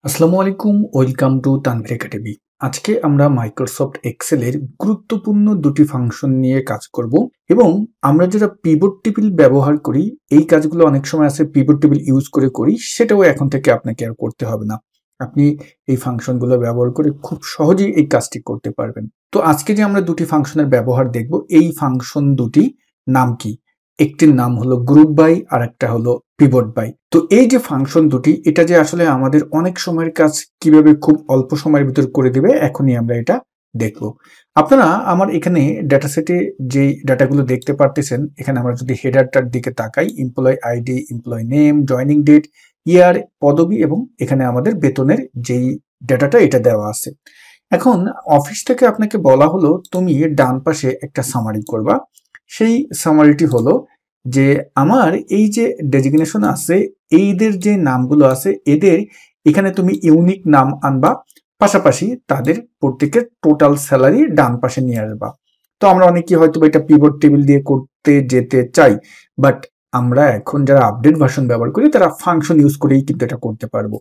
আসসালামু আলাইকুম, welcome to Tanvir academy. আজকে আমরা মাইক্রোসফট এক্সেলের গুরুত্বপূর্ণ দুটি ফাংশন নিয়ে কাজ করব এবং আমরা যারা পিভট টেবিল ব্যবহার করি এই কাজগুলো অনেক সময় আছে পিভট টেবিল ইউজ করে করি, সেটাও এখন থেকে আপনাকে আর করতে হবে না। আপনি এই ফাংশনগুলো ব্যবহার করে খুব সহজেই এই কাজটি করতে পারবেন। তো আজকে যে আমরা দুটি ফাংশনের ব্যবহার দেখব, এই ফাংশন দুটি নাম কি? একটির নাম হলো গ্রুপ বাই আর একটা হলো পিভট বাই। তো এই যে ফাংশন দুটি, এটা যে আসলে আমাদের অনেক সময়ের কাজ কিভাবে খুব অল্প সময়ের ভিতর করে দেবে, এখনই আমরা এটা দেখব। আপনারা আমার এখানে ডাটা সেটে যেই ডাটাগুলো দেখতে পারতেছেন, এখানে আমরা যদি হেডারটার দিকে তাকাই, employee ID, employee name, joining date, year, পদবি এবং এখানে আমাদের বেতনের যেই ডাটাটা এটা দেওয়া আছে। এখন অফিস থেকে আপনাকে বলা হলো তুমি ডান পাশে একটা সামারি করবা। সেই সামারিটি হলো যে আমার এই যে ডেজিগনেশন আছে, এইদের যে নামগুলো আছে এদের এখানে তুমি ইউনিক নাম আনবা, পাশাপাশি তাদের প্রত্যেকের টোটাল স্যালারি ডান পাশে নিয়ে আসবা। তো আমরা অনেকে হয়তো এটা পিভট টেবিল দিয়ে করতে যেতে চাই, বাট আমরা এখন যারা আপডেট ভার্সন ব্যবহার করি তারা ফাংশন ইউজ করেই কিন্তু এটা করতে পারবো।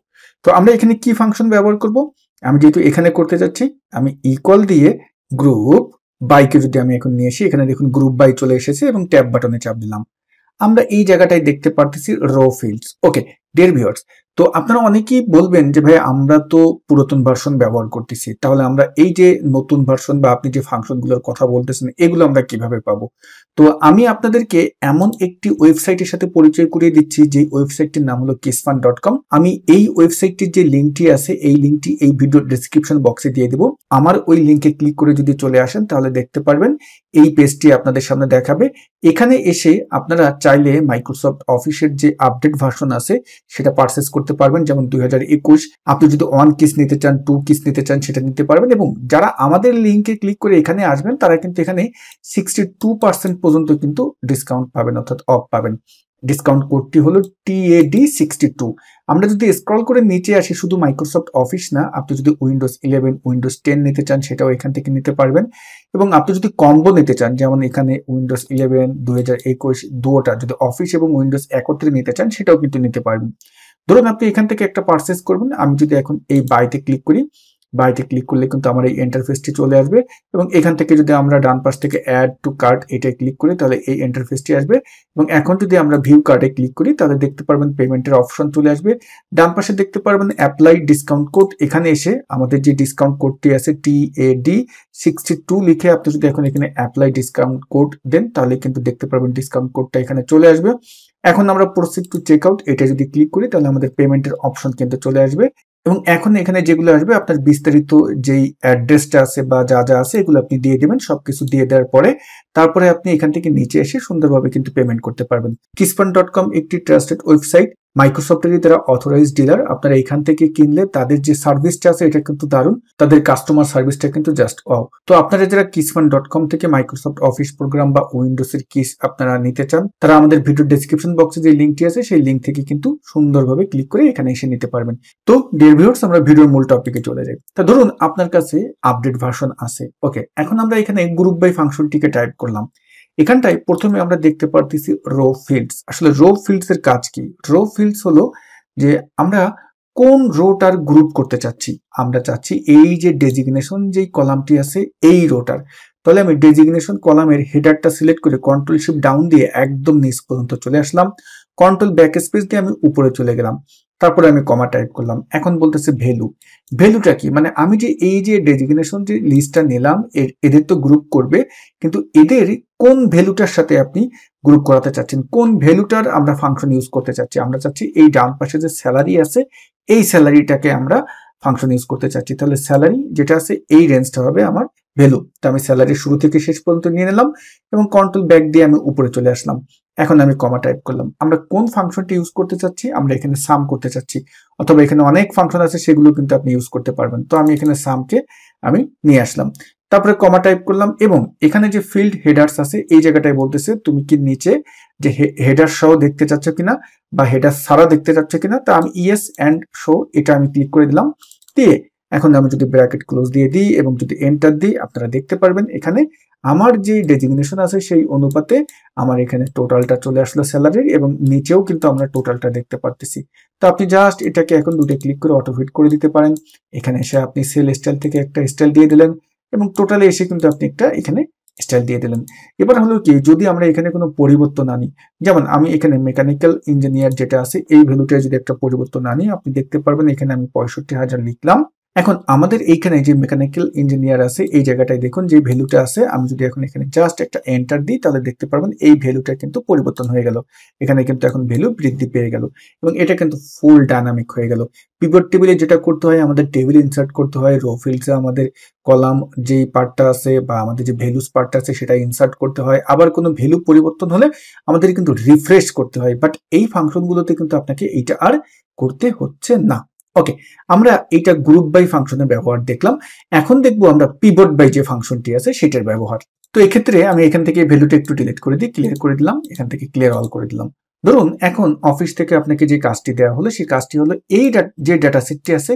তো আমরা এখানে কি ফাংশন ব্যবহার করব? আমি যেহেতু এখানে করতে যাচ্ছি, আমি ইকুয়াল দিয়ে গ্রুপ বাইকে যদি আমি এখন নিয়ে আসি, এখানে দেখুন গ্রুপ বাই চলে এসেছে এবং ট্যাব বাটনে চাপ দিলাম। আমরা এই জায়গাটায় দেখতে পারতেছি row fields. Okay dear viewers, তো আপনারা অনেকেই বলবেন যে ভাই আমরা তো পুরাতন ভার্সন ব্যবহার করতেছি, তাহলে আমরা এই যে নতুন ভার্সন বা আপনি যে ফাংশনগুলোর কথা বলতেছেন এগুলো আমরা কিভাবে পাবো? তো আমি আপনাদেরকে এমন একটি ওয়েবসাইটের সাথে পরিচয় করিয়ে দিচ্ছি যে ওয়েবসাইটটির নাম হলো kisfan.com। আমি এই ওয়েবসাইটটির যে লিঙ্কটি আছে এই লিঙ্কটি এই ভিডিও ডেসক্রিপশন বক্সে দিয়ে দেবো। আমার ওই লিঙ্কে ক্লিক করে যদি চলে আসেন তাহলে দেখতে পারবেন এই পেজটি আপনাদের সামনে দেখাবে। এখানে এসে আপনারা চাইলে মাইক্রোসফট অফিসের যে আপডেট ভার্সন আছে সেটা পারচেস করতে পারবেন, যেমন 2021। আপনি যদি 1 কিস নিতে চান, 2 কিস নিতে চান, সেটা নিতে পারবেন। এবং যারা আমাদের লিঙ্কে ক্লিক করে এখানে আসবেন তারা কিন্তু এখানে 62% পর্যন্ত কিন্তু ডিসকাউন্ট পাবেন, অর্থাৎ অফ পাবেন। ডিসকাউন্ট কোডটি হলো TAD62। আমরা যদি স্ক্রল করে নিচে আসি, শুধু মাইক্রোসফট অফিস না, আপনি যদি উইন্ডোজ 11, উইন্ডোজ 10 নিতে চান সেটাও এখান থেকে নিতে পারবেন। এবং আপনি যদি কম্বো নিতে চান, যেমন এখানে উইন্ডোজ 11, 2021 দুটোটা যদি অফিস এবং উইন্ডোজ একত্রে নিতে চান সেটাও কিন্তু নিতে পারবেন। ধরুন আপনি এখান থেকে একটা পারচেস করবেন, আমি যদি এখন এই বাইতে ক্লিক করি, বাইতে ক্লিক করলে কিন্তু আমার এই ইন্টারফেসটি চলে আসবে এবং এখান থেকে যদি আমরা ডান পাশ থেকে অ্যাড টু কার্ট এটা ক্লিক করি তাহলে এই ইন্টারফেসটি আসবে। এবং এখন যদি আমরা ভিউ কার্ডে ক্লিক করি তাহলে দেখতে পারবেন পেমেন্টের অপশন চলে আসবে। ডান পাশে দেখতে পারবেন অ্যাপ্লাই ডিসকাউন্ট কোড। এখানে এসে আমাদের যে ডিসকাউন্ট কোডটি আছে TAD62 লিখে আপনি যদি এখন এখানে অ্যাপ্লাই ডিসকাউন্ট কোড দেন তাহলে কিন্তু দেখতে পারবেন ডিসকাউন্ট কোডটা এখানে চলে আসবে। এখন আমরা প্রসিড টু চেক আউট এটা যদি ক্লিক করি তাহলে আমাদের পেমেন্টের অপশন কিন্তু চলে আসবে। এবং এখন এখানে যেগুলো আসবে আপনার বিস্তারিত যেই অ্যাড্রেসটা আছে বা যা যা আছে এগুলো আপনি দিয়ে দেবেন। সবকিছু দিয়ে দেওয়ার পরে তারপরে আপনি এখান থেকে নিচে এসে সুন্দরভাবে কিন্তু পেমেন্ট করতে পারবেন। kispan.com একটি ট্রাস্টেড ওয়েবসাইট, মাইক্রোসফটেরই তারা অথরাইজড ডিলার। আপনারা এখান থেকে কিনলে তাদের যে সার্ভিসটা আছে এটা কিন্তু দারুণ, তাদের কাস্টমার সার্ভিসটা কিন্তু জাস্ট ওয়াও। তো আপনারা যারা kispan.com থেকে মাইক্রোসফট অফিস প্রোগ্রাম বা উইন্ডোজের কিস আপনারা নিতে চান তারা আমাদের ভিডিও ডেসক্রিপশন বক্সে যে লিঙ্কটি আছে সেই লিঙ্ক থেকে কিন্তু সুন্দরভাবে ক্লিক করে এখানে এসে নিতে পারবেন। তো ডিয়ার ভিউয়ার্স, আমরা ভিডিওর মূল টপিকে চলে যাই। তা ধরুন আপনার কাছে আপডেট ভার্সন আছে। ওকে, এখন আমরা এখানে গ্রুপ বাই ফাংশনটিকে টাইপ করলাম। এখানটায় প্রথমে আমরা দেখতে পারতেছি রো ফিল্ডস। আসলে রো ফিল্ডস এর কাজ কি? রো ফিল্ডস হলো যে আমরা কোন রোটার গ্রুপ করতে চাচ্ছি। আমরা চাচ্ছি এই যে ডেজিগনেশন যেই কলামটি আছে এই রোটার। তাহলে আমি ডেজিগনেশন কলামের হেডারটা সিলেক্ট করে কন্ট্রোল শিফট ডাউন দিয়ে একদম নিচ পর্যন্ত চলে আসলাম। কন্ট্রোল ব্যাক স্পেস দিয়ে আমি উপরে চলে গেলাম। তারপরে আমি কমা টাইপ করলাম। এখন বলতেছে ভ্যালু। ভ্যালুটা কি? মানে আমি যে এই যে ডেজিগনেশন যে লিস্টটা নিলাম এদের তো গ্রুপ করবে, কিন্তু এদের কোন ভ্যালুটার সাথে আপনি গ্রুপ করাতে চাচ্ছেন, কোন ভ্যালুটার আমরা ফাংশন ইউজ করতে চাচ্ছি। আমরা চাচ্ছি এই ডান পাশে যে স্যালারি আছে এই স্যালারিটাকে আমরা ফাংশন ইউজ করতে চাচ্ছি। তাহলে স্যালারি যেটা আছে এই রেঞ্জটা হবে আমার ভ্যালু। তো আমি স্যালারি শুরু থেকে শেষ পর্যন্ত নিয়ে নিলাম এবং কন্ট্রোল ব্যাক দিয়ে আমি উপরে চলে আসলাম। এখন আমি কমা টাইপ করলাম। আমরা কোন ফাংশনটি ইউজ করতে চাচ্ছি? আমরা এখানে সাম করতে চাচ্ছি, অথবা এখানে অনেক ফাংশন আছে সেগুলো কিন্তু আপনি ইউজ করতে পারবেন। তো আমি এখানে সামকে আমি নিয়ে আসলাম, তারপরে কমা টাইপ করলাম এবং এখানে যে ফিল্ড হেডার্স আছে এই জায়গাটায় বলতেছে তুমি কি নিচে যে হেডার সহ দেখতে চাচ্ছ কিনা বা হেডার ছাড়া দেখতে চাচ্ছ কিনা। তা আমি ইয়েস অ্যান্ড শো এটা আমি ক্লিক করে দিলাম। দিয়ে এখন আমি যদি ব্র্যাকেট ক্লোজ দিয়ে দিই এবং যদি এন্টার দিই আপনারা দেখতে পারবেন এখানে আমার যে ডেজিগনেশন আছে সেই অনুপাতে আমার এখানে টোটালটা চলে আসলো স্যালারির, এবং নিচেও কিন্তু আমরা টোটালটা দেখতে পারতেছি। তো আপনি জাস্ট এটাকে এখন দুটো ক্লিক করে অটো ফিট করে দিতে পারেন। এখানে এসে আপনি সেল স্টাইল থেকে একটা স্টাইল দিয়ে দিলেন, এবং টোটালে এসে কিন্তু আপনি একটা এখানে স্টাইল দিয়ে দিলেন। এবার হলো কি, যদি আমরা এখানে কোনো পরিবর্তন আনি, যেমন আমি এখানে মেকানিক্যাল ইঞ্জিনিয়ার যেটা আছে এই ভ্যালুটা যদি একটা পরিবর্তন আনি, আপনি দেখতে পারবেন এখানে আমি 65,000 লিখলাম। এখন আমাদের এইখানে যে মেকানিক্যাল ইঞ্জিনিয়ার আছে এই জায়গাটায় দেখুন যে ভ্যালুটা আছে, আমি যদি এখন এখানে জাস্ট একটা এন্টার দিই তাহলে দেখতে পারবেন এই ভ্যালুটা কিন্তু পরিবর্তন হয়ে গেল। এখানে কিন্তু এখন ভ্যালু বৃদ্ধি পেয়ে গেল, এবং এটা কিন্তু ফুল ডাইনামিক হয়ে গেল। পিভট টেবিলে যেটা করতে হয়, আমাদের টেবিল ইনসার্ট করতে হয়, রো ফিল্ডসে আমাদের কলাম যেই পার্টটা আছে বা আমাদের যে ভ্যালুস পার্টটা আছে সেটা ইনসার্ট করতে হয়, আবার কোনো ভ্যালু পরিবর্তন হলে আমাদের কিন্তু রিফ্রেশ করতে হয়। বাট এই ফাংশনগুলোতে কিন্তু আপনাকে এইটা আর করতে হচ্ছে না। ওকে, আমরা এইটা গ্রুপ বাই ফাংশনের ব্যবহার দেখলাম। এখন দেখবো আমরা পিভট বাই যে ফাংশনটি আছে সেটার ব্যবহার। তো এক্ষেত্রে আমি এখান থেকে ভ্যালুটা একটু ডিলিট করে দিই, ক্লিয়ার করে দিলাম, এখান থেকে ক্লিয়ার অল করে দিলাম। ধরুন এখন অফিস থেকে আপনাকে যে কাজটি দেওয়া হলো সেই কাজটি হলো এই যে ডাটা সেটটি আছে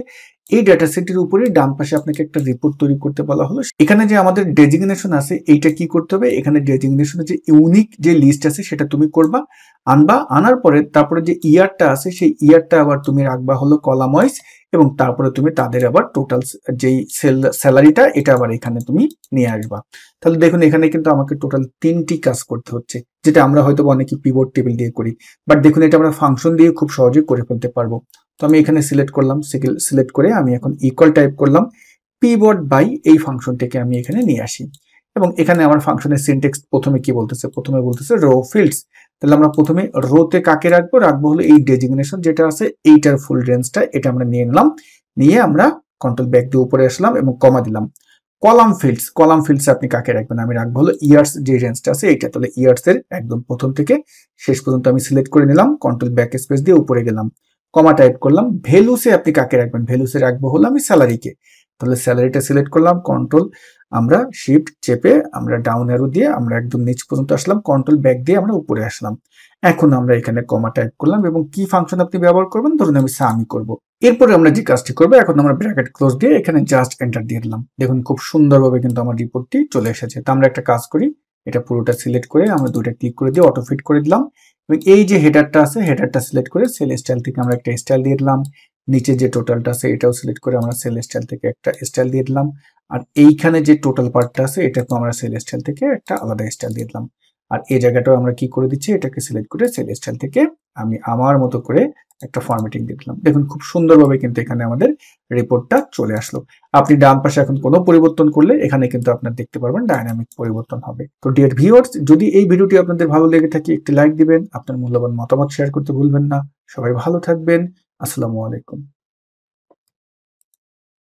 এই ডাটা সেটটির উপরে ডান পাশে আপনাকে একটা রিপোর্ট তৈরি করতে বলা হলো। এখানে যে আমাদের ডেজিগনেশন আছে এইটা কি করতে হবে, এখানে ডেজিগনেশনের যে ইউনিক যে লিস্ট আছে সেটা তুমি করবা, আনবা, আনার পরে তারপরে যে ইয়ারটা আছে সেই ইয়ারটা আবার তুমি রাখবা হলো কলাম ওয়াইজ, এবং তারপরে তুমি তাদের আবার টোটাল যেই স্যালারিটা এটা আবার এখানে তুমি নিয়ে আসবা। তাহলে দেখুন এখানে কিন্তু আমাকে টোটাল 3টি কাজ করতে হচ্ছে, যেটা আমরা হয়তো অনেকে পিভট টেবিল দিয়ে করি, বাট দেখুন এটা আমরা ফাংশন দিয়ে খুব সহজে করে ফেলতে পারবো। তো আমি এখানে সিলেক্ট করলাম, সিলেক্ট করে আমি এখন ইকুয়াল টাইপ করলাম, পিভট বাই এই ফাংশনটাকে আমি এখানে নিয়ে আসি, এবং এখানে আমার ফাংশনের সিনট্যাক্স প্রথমে কি বলতেছে, প্রথমে বলতেছে রো ফিল্ডস। তাহলে আমরা প্রথমে রোতে কাকে রাখবো, রাখবো হলো এই ডেজিগনেশন যেটা আছে এইটার ফুল রেঞ্জটা, এটা আমরা নিয়ে নিলাম, নিয়ে আমরা কন্ট্রোল ব্যাক দিয়ে উপরে আসলাম এবং কমা দিলাম। কলাম ফিল্ডস, কলাম ফিল্ডস আপনি কাকে রাখবেন, আমি রাখবো হলো ইয়ার্স যে রেঞ্জটা আছে এইটা। তাহলে ইয়ার্স এর একদম প্রথম থেকে শেষ পর্যন্ত আমি সিলেক্ট করে নিলাম, কন্ট্রোল ব্যাক স্পেস দিয়ে উপরে গেলাম, কমা টাইপ করলাম। ভ্যালুসে আপনি কাকে রাখবেন, ভ্যালুসে রাখবো হলো আমি স্যালারিকে। তাহলে স্যালারিটা সিলেক্ট করলাম, কন্ট্রোল আমরা শিফট চেপে আমরা ডাউন অ্যারো দিয়ে আমরা একদম নিচ পর্যন্ত আসলাম, কন্ট্রোল ব্যাক দিয়ে আমরা উপরে আসলাম। এখন আমরা এখানে কমা টাইপ করলাম, এবং কি ফাংশন আপনি ব্যবহার করবেন, ধরুন আমি সামি করব। এরপরে আমরা যে কাজটি করবো, এখন আমরা ব্র্যাকেট ক্লোজ দিয়ে এখানে জাস্ট এন্টার দিয়ে দিলাম। দেখুন খুব সুন্দরভাবে কিন্তু আমার রিপোর্টটি চলে এসেছে। তো আমরা একটা কাজ করি, এটা পুরোটা সিলেক্ট করে আমরা দুইটা ক্লিক করে দিয়ে অটো ফিট করে দিলাম, এবং এই যে হেডারটা আছে হেডারটা সিলেক্ট করে সেল স্টাইল থেকে আমরা একটা স্টাইল দিয়ে দিলাম, নিচে যে টোটালটা আছে এটাও সিলেক্ট করে আমরা সেল স্টাইল থেকে একটা স্টাইল দিয়ে দিলাম, আর এইখানে যে টোটাল পার্টটা আছে এটাকে আমরা সেল স্টাইল থেকে একটা আলাদা স্টাইল দিয়ে দিলাম, আর এই জায়গাটাও আমরা কি করে দিচ্ছি, এটাকে সিলেক্ট করে সেল স্টাইল থেকে আমি আমার মতো করে একটা ফরম্যাটিং দিয়ে দিলাম। দেখুন খুব সুন্দরভাবে কিন্তু এখানে আমাদের রিপোর্টটা চলে আসলো। আপনি ডান পাশে এখন কোনো পরিবর্তন করলে এখানে কিন্তু আপনার দেখতে পারবেন ডাইনামিক পরিবর্তন হবে। তো ডিয়ার ভিউয়ার্স, যদি এই ভিডিওটি আপনাদের ভালো লেগে থাকে একটি লাইক দিবেন, আপনার মূল্যবান মতামত শেয়ার করতে ভুলবেন না। সবাই ভালো থাকবেন। আসসালামু আলাইকুম।